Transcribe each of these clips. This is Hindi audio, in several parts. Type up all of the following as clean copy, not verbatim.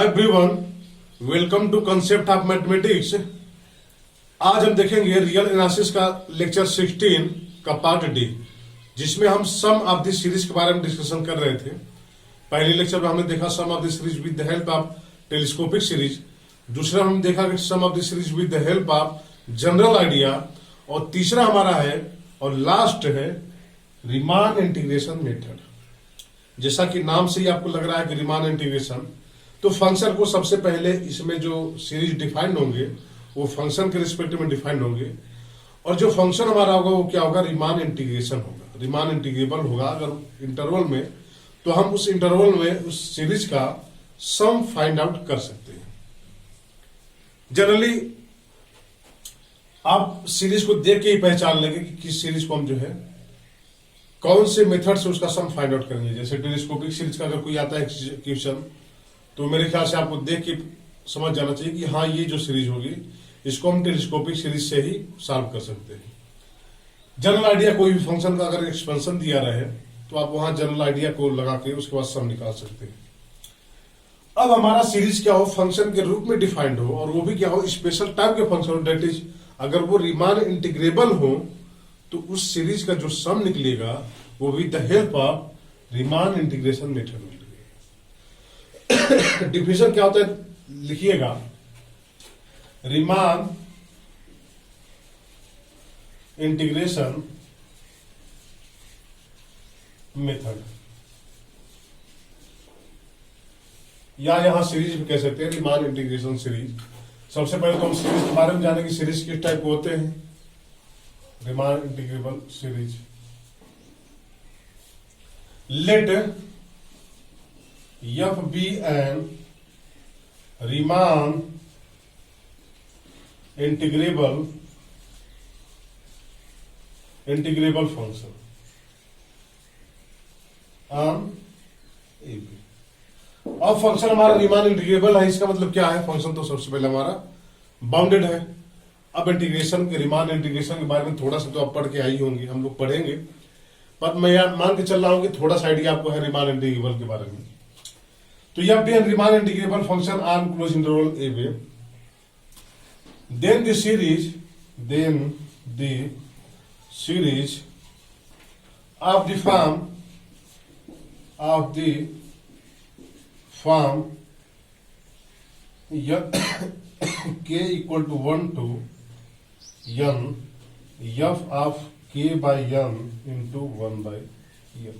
Everyone, welcome to concept of mathematics. आज हम देखेंगे रियल एनालिसिस का लेक्चर 16 का पार्ट डी, जिसमें हम सम ऑफ द सीरीज के बारे में डिस्कशन कर रहे थे। पहले लेक्चर में हमने देखा sum of the series with the help of telescopic series, दूसरा हमने देखा sum of the series with the help of general idea, और तीसरा हमारा है और लास्ट है रीमान इंटीग्रेशन मेथड। जैसा कि नाम से ही आपको लग रहा है कि रीमान इंटीग्रेशन, तो फंक्शन को सबसे पहले इसमें जो सीरीज डिफाइंड होंगे वो फंक्शन के रिस्पेक्टिव में डिफाइंड होंगे, और जो फंक्शन हमारा होगा वो क्या होगा, रीमान इंटीग्रेशन होगा, रीमान इंटीग्रेबल होगा। अगर इंटरवल में, तो हम उस इंटरवल में उस सीरीज का सम फाइंड आउट कर सकते हैं। जनरली आप सीरीज को देख के ही पहचान लेंगे कि किस सीरीज को हम जो है कौन से मेथड से उसका सम फाइंड आउट करेंगे। जैसे टेलीस्कोपिक सीरीज का अगर कोई आता है क्वेश्चन, तो मेरे ख्याल से आपको देख के समझ जाना चाहिए कि हाँ, ये जो सीरीज होगी इसको हम टेलीस्कोपिक सीरीज से ही सॉल्व कर सकते हैं। जनरल आइडिया, कोई भी फंक्शन का अगर एक्सपेंशन दिया रहे तो आप वहां जनरल आइडिया को लगा के उसके बाद सम निकाल सकते हैं। अब हमारा सीरीज क्या हो, फंक्शन के रूप में डिफाइंड हो, और वो भी क्या हो, स्पेशल टाइप के फंक्शन हो। डेट इज, अगर वो रीमान इंटीग्रेबल हो तो उस सीरीज का जो सम निकलेगा वो with the help of Riemann integration method मिलेगा। डिफिनेशन क्या होता है, लिखिएगा, रीमान इंटीग्रेशन मेथड, या यहां सीरीज भी कह सकते हैं, रीमान इंटीग्रेशन सीरीज। सबसे पहले तो हम सीरीज के बारे में जानेंगे, सीरीज किस टाइप के होते हैं। Riemann integrable series, let f be an Riemann integrable function on a b. अब फंक्शन हमारा रीमान इंटीग्रेबल है, इसका मतलब क्या है, फंक्शन तो सबसे पहले हमारा बाउंडेड है। अब इंटीग्रेशन के, रीमान इंटीग्रेशन के बारे में थोड़ा सा तो आप पढ़ के आई होंगे, हम लोग पढ़ेंगे, पर मैं मान के चल रहा हूं कि थोड़ा सा आइडिया आपको है रीमान इंटीग्रेबल के बारे में। तो यह भी Riemann integrable function on closed interval a b, then the series of the form k equal to 1 to n f of k by n into 1 by n.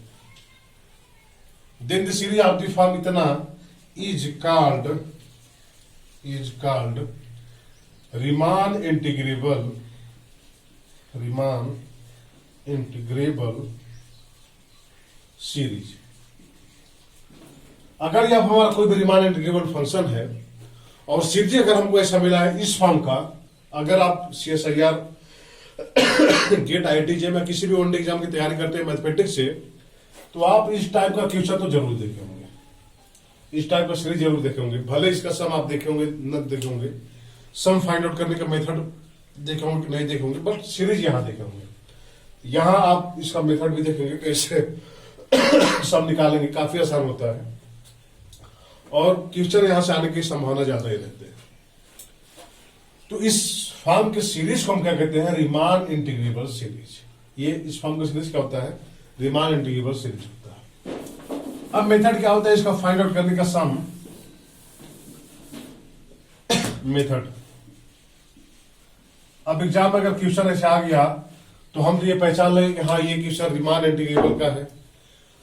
Then the series of the form इतना is called Riemann integrable series. अगर यह हमारा कोई भी रीमान इंटीग्रेबल फंक्शन है और सीरीज अगर हमको ऐसा मिला है इस फॉर्म का, अगर आप CSIR गेट IIT में किसी भी वनडे एग्जाम की तैयारी करते हैं मैथमेटिक्स से, तो आप इस टाइप का क्वेश्चन तो जरूर देखे होंगे, इस टाइप का सीरीज जरूर देखे होंगे। भले इसका सम आप देखे होंगे न देखे होंगे, सम फाइंड आउट करने का मेथड देखे होंगे कि नहीं देखे होंगे, बट सीरीज यहां देखे होंगे। यहां आप इसका मेथड भी देखेंगे कैसे सम निकालेंगे, काफी आसान होता है, और क्वेश्चन यहां से आने की संभावना ज्यादा ही रहती है। तो इस फॉर्म के सीरीज को हम क्या कहते हैं, रीमान इंटीग्रेबल सीरीज। ये इस फॉर्म का सीरीज क्या होता है, रीमान इंटीग्रेबल सीरीज होता है। अब मेथड क्या होता है इसका फाइंड आउट करने का, सम मेथड। अब एग्जाम में अगर क्वेश्चन ऐसे आ गया तो हम ये पहचान लेंगे कि हाँ, ये क्वेश्चन रीमान इंटीग्रेबल का है।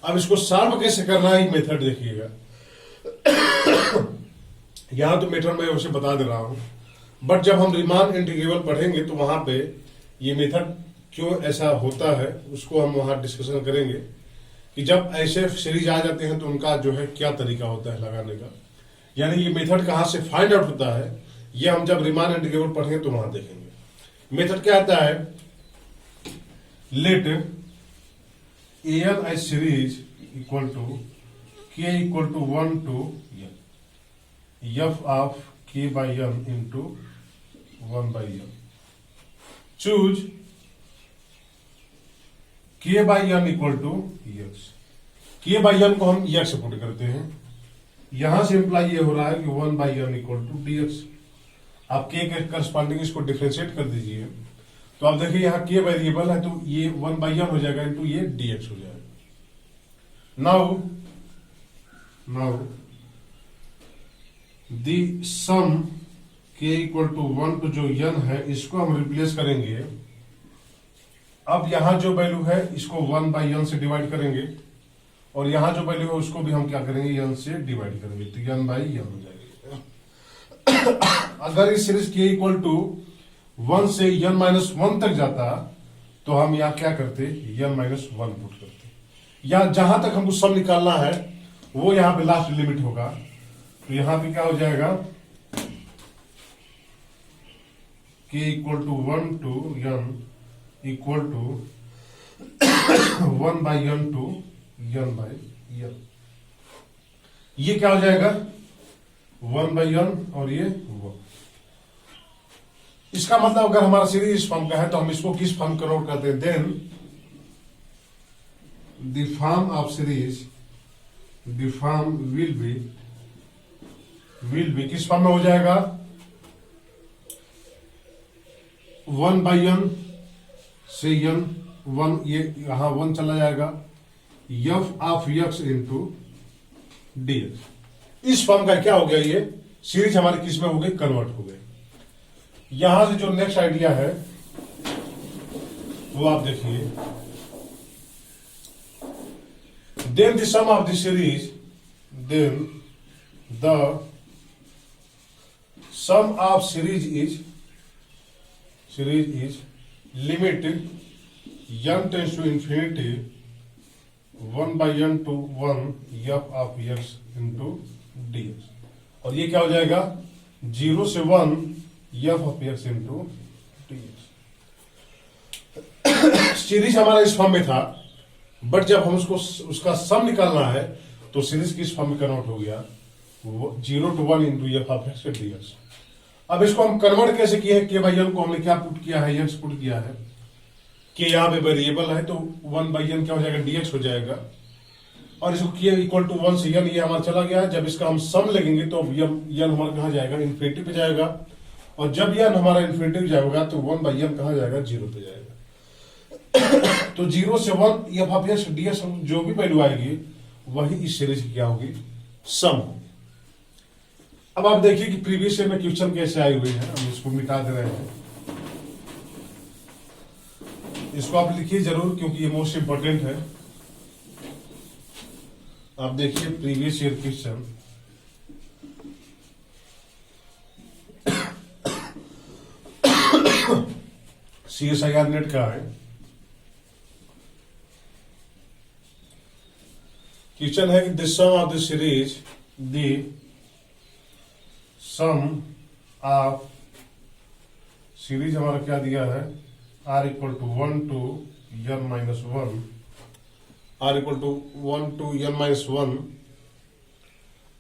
अब इसको सॉल्व कैसे करना है, मेथड देखिएगा। यहां तो मेथड मैं उसे बता दे रहा हूं, बट जब हम रीमान इंटीग्रेबल पढ़ेंगे तो वहां पे ये मेथड क्यों ऐसा होता है उसको हम वहां डिस्कशन करेंगे, कि जब ऐसे सीरीज आ जाते हैं तो उनका जो है क्या तरीका होता है लगाने का, यानी ये मेथड कहां से फाइंड आउट होता है, ये हम जब रीमान इंटीग्रेबल पढ़ेंगे तो वहां देखेंगे। मेथड क्या आता है, let an a series equal to k equal to 1 to f of k by n into 1 by n. Choose k by n equal to x. k by n को हम x से पुट करते हैं, यहां से इंप्लाई ये हो रहा है कि 1/n इक्वल टू dx। आप के करस्पॉन्डिंग इसको डिफ्रेंशिएट कर दीजिए, तो आप देखिए यहाँ के वेरिएबल है, तो ये 1/n हो जाएगा इंटू ये dx हो जाएगा। Now the sum k equal to 1 to जो n है इसको हम रिप्लेस करेंगे। अब यहां जो वैल्यू है इसको 1/n से डिवाइड करेंगे, और यहां जो वैल्यू है उसको भी हम क्या करेंगे, n से डिवाइड करेंगे, तो n/n हो जाएगा। अगर इस सीरीज k इक्वल टू 1 से n-1 तक जाता तो हम यहाँ क्या करते, n-1 पुट करते, या जहां तक हमको सम निकालना है वो यहां पे लास्ट लिमिट होगा। तो यहां पे क्या हो जाएगा, k equal to 1 to n equal to 1/n to n/n। ये क्या हो जाएगा, 1/n और ये 1। इसका मतलब अगर हमारा सीरीज इस फॉर्म का है तो हम इसको किस फॉर्म कन्वर्ट करते हैं, then the form of series, the form will be किस फॉर्म में हो जाएगा, 1/n से n 1, ये यहां 1 चला जाएगा, f of x into dx। इस फॉर्म का क्या हो गया, ये सीरीज हमारी किस में हो गई, कन्वर्ट हो गई। यहां से जो नेक्स्ट आइडिया है वो आप देखिए, then the sum of the series, then the sum of series is limit n tends to infinity 1/n to 1 f of x into dx। और ये क्या हो जाएगा, 0 से 1 f of x into dx। Series हमारा इस फॉर्म में था, बट जब हम उसका सम निकालना है तो सीरीज किस फॉर्म में कन्वर्ट हो गया, 0 to 1 into f of x dx। अब इसको हम कन्वर्ट कैसे किए हैं, k/n को हमने क्या पुट किया है, x पुट किया है, k यहां पे वेरिएबल है तो 1/n क्या हो जाएगा, dx हो जाएगा। और इसको k इक्वल टू 1 से n ये हमारा चला गया। जब इसका हम सम लगेंगे तो n हमारा कहां जाएगा, इन्फिनिटी पे जाएगा, और जब n हमारा इन्फिनिटी पे जाएगा तो 1/n कहां जाएगा, 0 पे जाएगा। तो 0 से 1 f ऑफ x dx जो भी वैल्यू आएगी वही इस सीरीज की क्या होगी, सम। अब आप देखिए कि प्रीवियस ईयर में क्वेश्चन कैसे आए हुए हैं, हम इसको मिटा दे रहे हैं। इसको आप लिखिए जरूर क्योंकि ये मोस्ट इंपोर्टेंट है। आप देखिए previous year question, CSIR NET का है। क्वेश्चन है कि the sum of the series, the sum of series हमारा क्या दिया है, r equal to 1 to n-1, r equal to 1 to n-1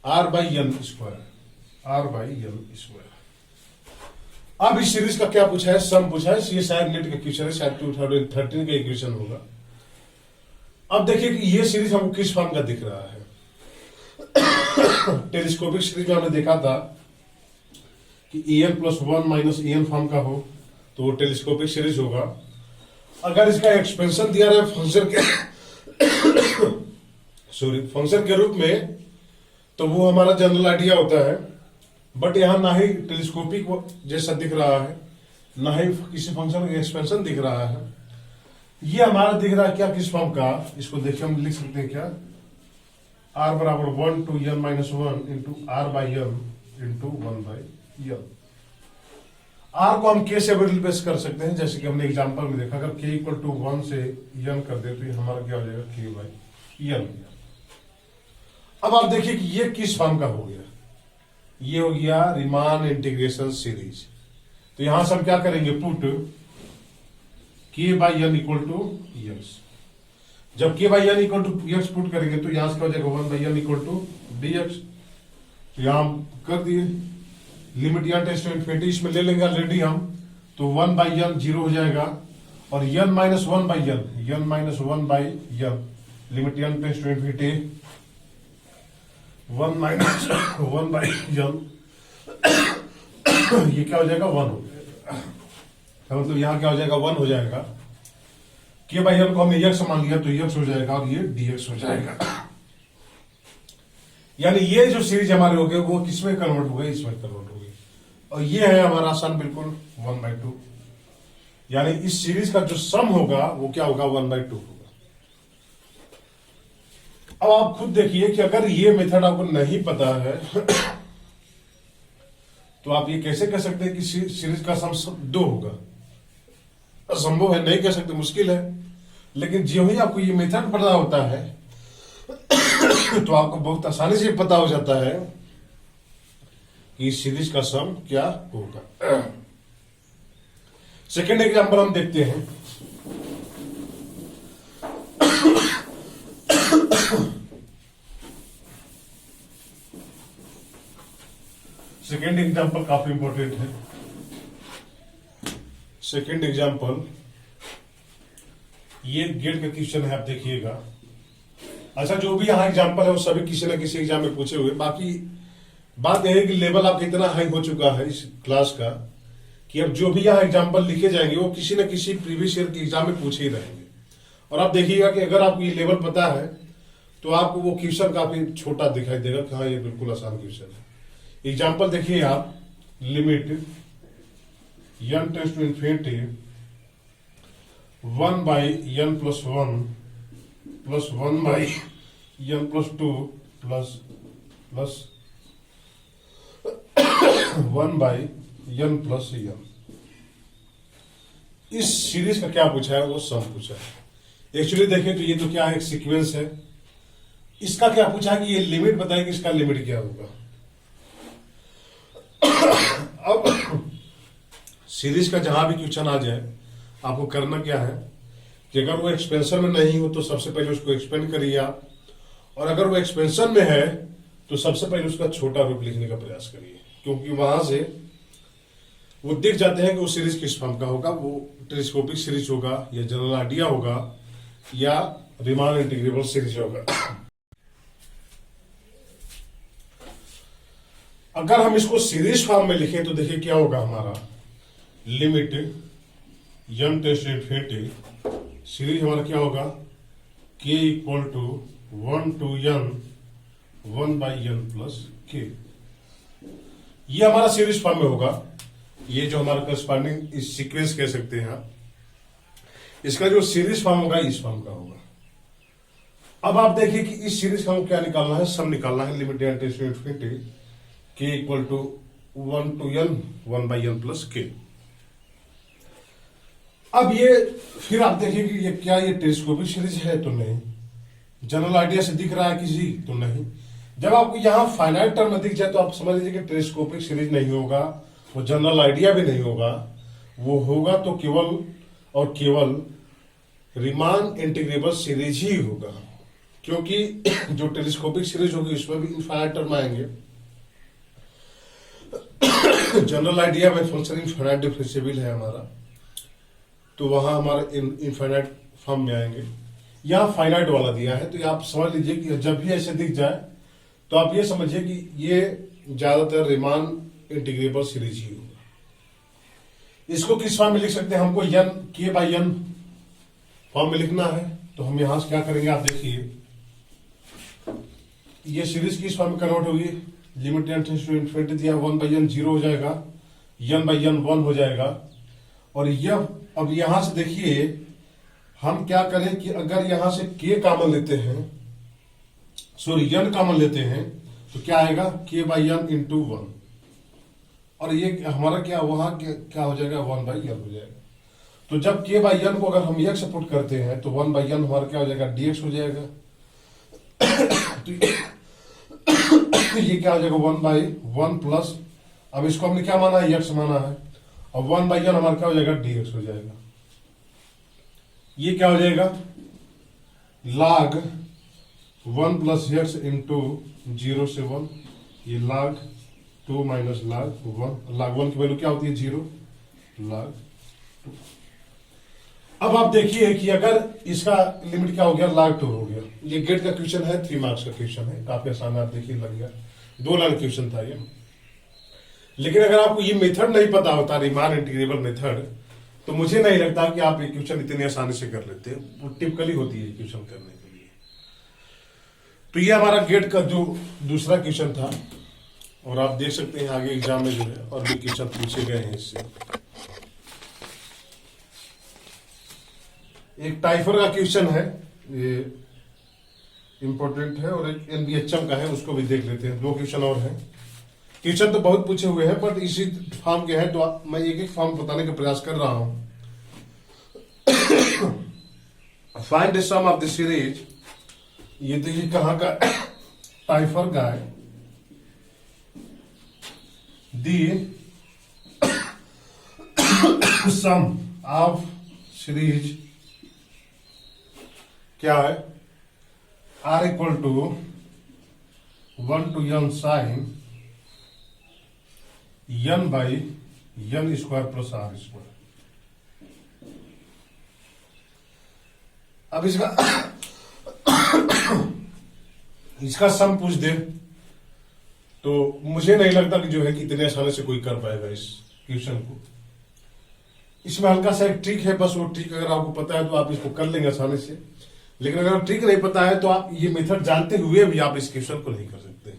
r/n square, r/n square. अब इस सीरीज का क्या पूछा है, सम पूछा है। CSIR नेट का क्वेश्चन है, शायद 2013 का क्वेश्चन होगा। अब देखिए कि ये सीरीज हमको किस फॉर्म का दिख रहा है। टेलीस्कोपिक सीरीज में हमने देखा था कि an + 1 - an फॉर्म का हो तो वो टेलीस्कोपिक सीरीज होगा। अगर इसका एक्सपेंशन दिया रहा है फंक्शन के फंक्शन के रूप में तो वो हमारा जनरल आइडिया होता है, बट यहां ना ही टेलीस्कोपिक जैसा दिख रहा है, ना ही किसी फंक्शन का एक्सपेंशन दिख रहा है। ये हमारा दिख रहा है क्या, किस फॉर्म का, इसको देखिए हम लिख सकते हैं क्या, r बराबर 1 to n-1 into r/n into 1/n। r को हम k से रिप्लेस कर सकते हैं, जैसे कि हमने एग्जांपल में देखा। अगर k इक्वल टू 1 से n कर दे तो ये हमारा क्या हो जाएगा, k/n। अब आप देखिए कि ये किस फॉर्म का हो गया, ये हो गया रीमान इंटीग्रेशन सीरीज। तो यहां से हम क्या करेंगे, put k/n equal to x। जब k/n equal to x put करेंगे तो यहां से क्या हो जाएगा, 1/n इक्वल टू dx। तो यहां कर दिए, limit n tends to infinity इसमें ले लेंगे ऑलरेडी हम, तो 1/n 0 हो जाएगा, और n-1/n limit n tends to infinity 1 minus 1 by n, ये क्या हो जाएगा 1 हो जाएगा। मतलब यहां क्या हो जाएगा 1 हो जाएगा। के बाई यन को हमने यक्स मान लिया तो यक्स हो जाएगा और ये डीएक्स हो जाएगा। यानी ये जो सीरीज हमारे हो गए वो किसमें कन्वर्ट हो गई, इसमें कन्वर्ट हो गई। और ये है हमारा आसान बिल्कुल 1/2। यानी इस सीरीज का जो सम होगा वो क्या होगा 1/2 होगा। अब आप खुद देखिए कि अगर ये मेथड आपको नहीं पता है तो आप ये कैसे कह सकते हैं कि सीरीज का सम 2 होगा। असंभव है, नहीं कह सकते, मुश्किल है। लेकिन जो ही आपको ये मेथड पता होता है तो आपको बहुत आसानी से पता हो जाता है कि सीरीज का सम क्या होगा। सेकेंड एग्जांपल हम देखते हैं। सेकेंड एग्जांपल काफी इंपॉर्टेंट है। सेकेंड एग्जांपल ये गेट का क्वेश्चन है, आप देखिएगा। अच्छा, जो भी यहां एग्जांपल है वो सभी किसी ना किसी एग्जाम में पूछे हुए। बाकी बात यह है कि लेवल आपका इतना हाई हो चुका है इस क्लास का कि अब जो भी यहां एग्जांपल लिखे जाएंगे वो किसी न किसी प्रीवियस ईयर के एग्जाम में पूछे ही रहेंगे। और आप देखिएगा कि अगर आपको ये लेवल पता है तो आपको वो क्वेश्चन काफी छोटा दिखाई देगा कि हाँ ये बिल्कुल आसान क्वेश्चन है। एग्जाम्पल देखिए आप, limit n tends to infinity 1 by n plus 1 plus 1 by n plus 2 plus 1 by n plus n। इस सीरीज का क्या पूछा है, वो सम पूछा है। एक्चुअली देखें तो ये तो क्या है, एक सीक्वेंस है। इसका क्या पूछा है कि ये लिमिट बताएं कि इसका लिमिट क्या होगा। अब सीरीज का जहां भी क्वेश्चन आ जाए आपको करना क्या है कि अगर वो एक्सपेंशन में नहीं हो तो सबसे पहले उसको एक्सपेंड करिए आप, और अगर वो एक्सपेंशन में है तो सबसे पहले उसका छोटा रूप लिखने का प्रयास करिए, क्योंकि वहां से वो दिख जाते हैं कि वो सीरीज किस फॉर्म का होगा। वो टेलीस्कोपिक सीरीज होगा या जनरल आइडिया होगा या रीमान इंटीग्रेबल सीरीज होगा। अगर हम इसको सीरीज फॉर्म में लिखें तो देखिए क्या होगा हमारा, limit n tends to infinity, series हमारा क्या होगा k equal to 1 to n 1 by n plus k। ये हमारा सीरीज फॉर्म में होगा। ये जो हमारा करस्पॉन्डिंग इस सीक्वेंस कह सकते हैं आप, इसका जो सीरीज फॉर्म होगा इस फॉर्म का होगा। अब आप देखिए कि इस सीरीज का क्या निकालना है, सम निकालना है। Limit n tends to infinity k equal to 1 to n 1 by n plus k। अब ये फिर आप देखिए कि ये क्या ये टेलीस्कोपिक सीरीज है तो नहीं, जनरल आइडिया से दिख रहा है किसी तो नहीं। जब आपको यहां फाइनाइट टर्म दिख जाए तो आप समझ लीजिए कि टेलीस्कोपिक सीरीज नहीं होगा, वो जनरल आइडिया भी नहीं होगा। वो होगा तो केवल और केवल रीमान इंटीग्रेबल सीरीज ही होगा, क्योंकि जो टेलीस्कोपिक सीरीज होगी उसमें भी इनफाइनाइट टर्म आएंगे। जनरल आइडिया में फंक्शन इनफाइनाइट डिफरेंशिएबल है हमारा, तो वहां हमारे इनफाइनाइट फॉर्म में आएंगे। यहां फाइनाइट वाला दिया है, तो आप समझ लीजिए कि जब भी ऐसे दिख जाए तो आप ये समझिए कि ये ज्यादातर रीमान इंटीग्रेबल सीरीज ही होगा। इसको किस फॉर्म में लिख सकते हैं, हमको n k by n form में लिखना है, तो हम यहां से क्या करेंगे, आप देखिए ये सीरीज किस फॉर्म में कन्वर्ट होगी। Limit n tends to infinity दिया 1 बाई n 0 हो जाएगा, n बाई n 1 हो जाएगा। और यह अब यहां से देखिए हम क्या करें कि अगर यहां से k कॉमन लेते हैं, सॉरी n कॉमन लेते हैं, तो क्या आएगा k बाई n इंटू 1, और ये हमारा क्या वहां क्या हो जाएगा 1 बाई n हो जाएगा। तो जब k बाई n को अगर हम x पुट करते हैं तो 1 बाई n हमारा क्या हो जाएगा dx हो जाएगा। तो ये क्या हो जाएगा 1 बाई 1 प्लस, अब इसको हमने क्या माना है, x माना है, और 1 बाई n हमारा क्या हो जाएगा dx हो जाएगा। ये क्या हो जाएगा log 1 प्लस x इंटू 0 से 1, ये log 2 माइनस log 1, log 1 की वैल्यू क्या होती है 0, log 2। अब आप देखिए कि अगर इसका लिमिट क्या हो गया, log 2 हो गया। ये गेट का क्वेश्चन है, 3 मार्क्स का क्वेश्चन है, काफी आसान आप देखिए लग गया, 2 लाइन क्वेश्चन था ये। लेकिन अगर आपको ये मेथड नहीं पता होता, रीमान इंटीग्रेबल मेथड, तो मुझे नहीं लगता कि आप ये क्वेश्चन इतनी आसानी से कर लेते। वो टिपिकली होती है क्वेश्चन करने के लिए। तो ये हमारा गेट का जो दूसरा क्वेश्चन था, और आप देख सकते हैं आगे एग्जाम में जो है और भी क्वेश्चन पूछे गए हैं इससे। एक टाइफर का क्वेश्चन है, ये इंपॉर्टेंट है, और एक एनबीएचएम का है, उसको भी देख लेते हैं। 2 क्वेश्चन और हैं। क्वेश्चन तो बहुत पूछे हुए हैं, बट इसी फॉर्म के हैं, तो मैं एक एक फॉर्म बताने का प्रयास कर रहा हूं। Find the sum of the series, ये देखिए कहां का, टाइफर का है। दी सम ऑफ सीरीज क्या है, r equal to 1 to n sine n by n square plus r square. अब इसका सम पूछ दे तो मुझे नहीं लगता कि जो है कि इतने आसानी से कोई कर पाएगा इस क्वेश्चन को। इसमें हल्का सा एक ट्रिक है, बस वो ट्रिक अगर आपको पता है तो आप इसको कर लेंगे आसानी से। लेकिन अगर ट्रिक नहीं पता है तो आप ये मेथड जानते हुए भी आप इस क्वेश्चन को नहीं कर सकते।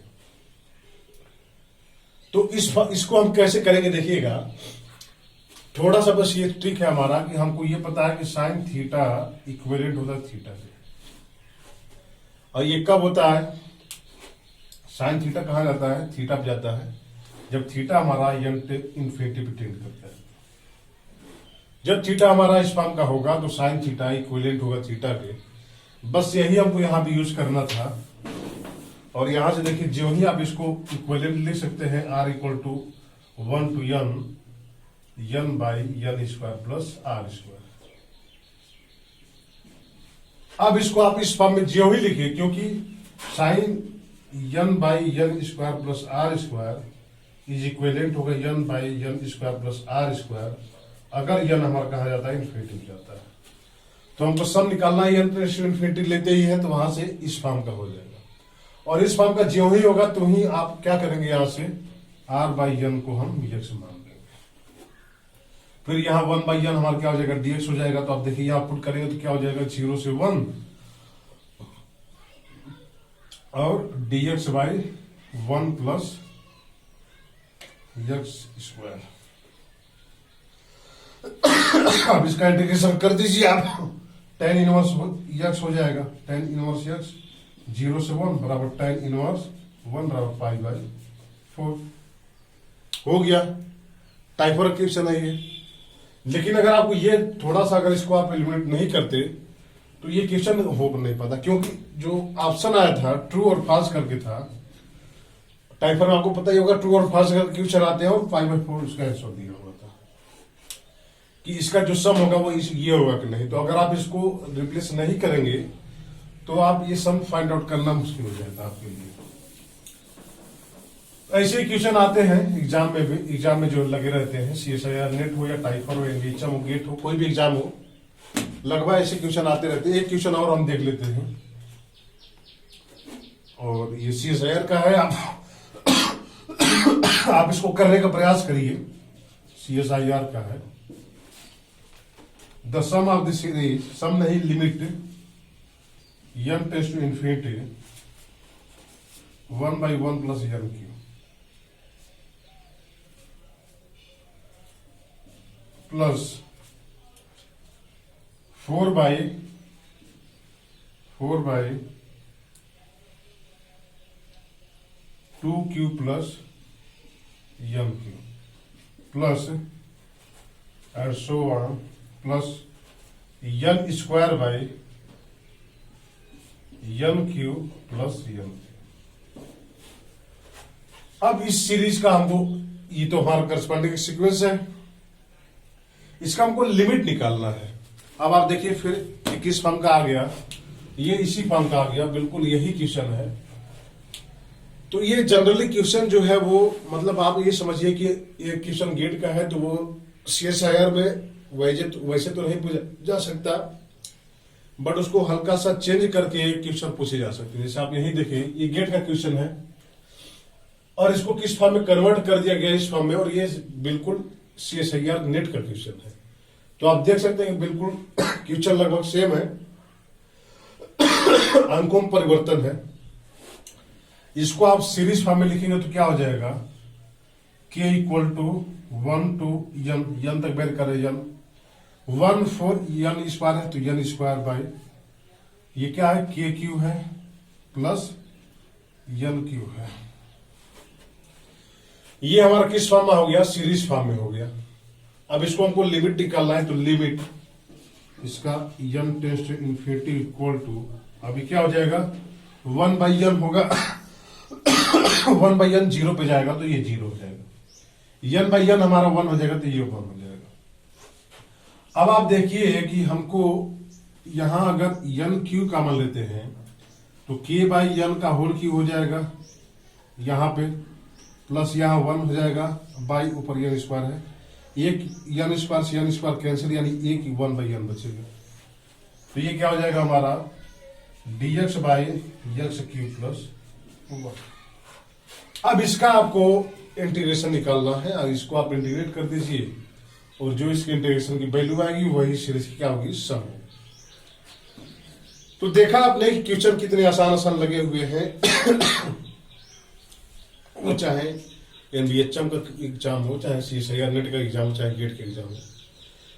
तो इसको हम कैसे करेंगे देखिएगा। थोड़ा सा बस ये ट्रिक है हमारा कि हमको ये पता है कि साइन थीटा इक्विवेलेंट होता है थीटा से, और ये कब होता है, साइन थीटा कहां जाता है, थीटा पे जाता है जब थीटा हमारा इन्फिनिटी पे टेंड करता है। जब थीटा हमारा इस फॉर्म का होगा तो साइन थीटा इक्विवेलेंट होगा थीटा के। बस यही हमको यहां भी यूज करना था। और यहां से देखिए जो ही आप इसको इक्विवेलेंट ले सकते हैं, r equal to 1 to n by n square plus r square. अब इसको आप इस फॉर्म में जो ही लिखिए, क्योंकि sine n by n square plus r square is equivalent होगा n by n square plus r square. अगर n हमारा कहा जाता है इन्फिनिटी जाता है, तो हमको सम निकालना है, n इन्फिनिटी लेते ही है, तो वहां से इस फॉर्म का हो जाएगा। और इस फॉर्म का जो ही होगा तो ही आप क्या करेंगे, यहां से r बाई n को हम dx मान देंगे। फिर यहाँ 1 बाई n हमारा क्या हो जाएगा, dx हो जाएगा। तो आप देखिए यहाँ पुट करेंगे तो क्या हो जाएगा, 0 से 1 और dx by 1 plus x square. अब इसका इंटीग्रेशन कर दीजिए आप, tan इनवर्स x हो जाएगा, tan इनवर्स x 0 से 1 बराबर tan इनवर्स 1 बराबर पाई बाई 4 हो गया। टाइफर क्वेश्चन है ये। लेकिन अगर आपको ये थोड़ा सा अगर इसको आप एलिमिनेट नहीं करते तो ये क्वेश्चन हो नहीं पाता, क्योंकि जो ऑप्शन आया था ट्रू और फॉल्स करके था। टाइफर में आपको पता ही होगा ट्रू और फॉल्स करके क्वेश्चन आते हैं, और 5/4 इसका आंसर दिया हुआ था कि इसका जो सम होगा वो ये होगा कि नहीं। तो अगर आप इसको रिप्लेस नहीं करेंगे तो आप ये सम फाइंड आउट करना मुश्किल हो जाएगा आपके लिए। ऐसे क्वेश्चन आते हैं एग्जाम में भी, एग्जाम में जो लगे रहते हैं, CSIR नेट हो या टाइफर हो, एनबीएचएम हो, गेट हो, कोई भी एग्जाम हो, लगभग ऐसे क्वेश्चन आते रहते हैं। एक क्वेश्चन और हम देख लेते हैं, और ये CSIR का है। आप इसको करने का प्रयास करिए। CSIR का है, the sum of the series, sum नहीं limit, n tends to infinity 1 by 1 plus n q plus 4 by 2q plus n q plus and so on plus n square by n q plus n। अब इस सीरीज का हमको, ये तो हमारा करस्पॉन्डिंग सीक्वेंस है, इसका हमको लिमिट निकालना है। अब आप देखिए फिर किस फॉर्म का आ गया, ये इसी फॉर्म का आ गया, बिल्कुल यही क्वेश्चन है। तो ये जनरली क्वेश्चन जो है वो, मतलब आप ये समझिए कि ये क्वेश्चन गेट का है, तो वो CSIR में वैसे तो नहीं पूछा जा सकता, बट उसको हल्का सा चेंज करके क्वेश्चन पूछे जा सकते हैं। जैसे आप यही देखिए, ये गेट का क्वेश्चन है और इसको किस फॉर्म में कन्वर्ट कर दिया गया इस फॉर्म में, और ये बिल्कुल CSIR नेट का क्वेश्चन है। तो आप देख सकते हैं बिल्कुल क्वेश्चन लगभग सेम है, अंकों में परिवर्तन है। इसको आप सीरीज फॉर्म में लिखेंगे तो क्या हो जाएगा, k equal to 1 to n तक बेर करे n 1 for n स्क्वायर है तो n स्क्वायर बाई ये क्या है, k क्यू है प्लस n क्यू है। ये हमारा किस फॉर्म में हो गया, सीरीज फॉर्म में हो गया। अब इसको हमको लिमिट निकालना है, तो लिमिट इसका n tends to infinity equal to, अभी क्या हो जाएगा 1 बाई n होगा 1 बाई n जीरो पे जाएगा तो ये जीरो हो जाएगा, n बाई n हमारा 1 हो जाएगा तो ये 1 हो जाएगा। अब आप देखिए कि हमको यहां अगर n क्यू कॉमन लेते हैं तो k बाई n का होल क्यू हो जाएगा यहां पे, प्लस यहाँ 1 हो जाएगा बाई ऊपर n स्क्वायर है, एक n स्क्वायर से n स्क्वायर कैंसिल, यानी एक 1 बाई n बचेगा। तो ये क्या हो जाएगा हमारा dx by x Q plus 1। अब इसका आपको इंटीग्रेशन निकालना है, और इसको आप इंटीग्रेट कर दीजिए और जो इसके इंटीग्रेशन की वैल्यू आएगी वही सीरीज की क्या होगी, सम होगी। तो देखा आपने कि क्वेश्चन कितने आसान आसान लगे हुए हैं वो चाहे NVHM का एग्जाम हो, चाहे CSIR नेट का एग्जाम हो, चाहे गेट का एग्जाम हो,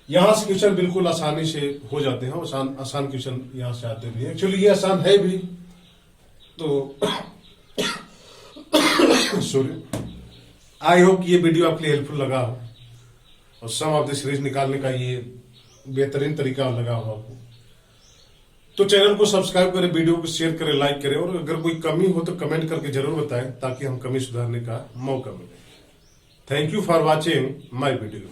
यहां से क्वेश्चन बिल्कुल आसानी से हो जाते हैं। आसान क्वेश्चन यहां से आते भी हैं, एक्चुअली ये आसान है भी। तो सॉरी, आई होप ये वीडियो आपके लिए हेल्पफुल लगा हो और सम ऑफ द सीरीज निकालने का ये बेहतरीन तरीका लगा हो आपको। तो चैनल को सब्सक्राइब करें, वीडियो को शेयर करें, लाइक करें, और अगर कोई कमी हो तो कमेंट करके जरूर बताएं ताकि हम कमी सुधारने का मौका मिले। Thank you for watching my video.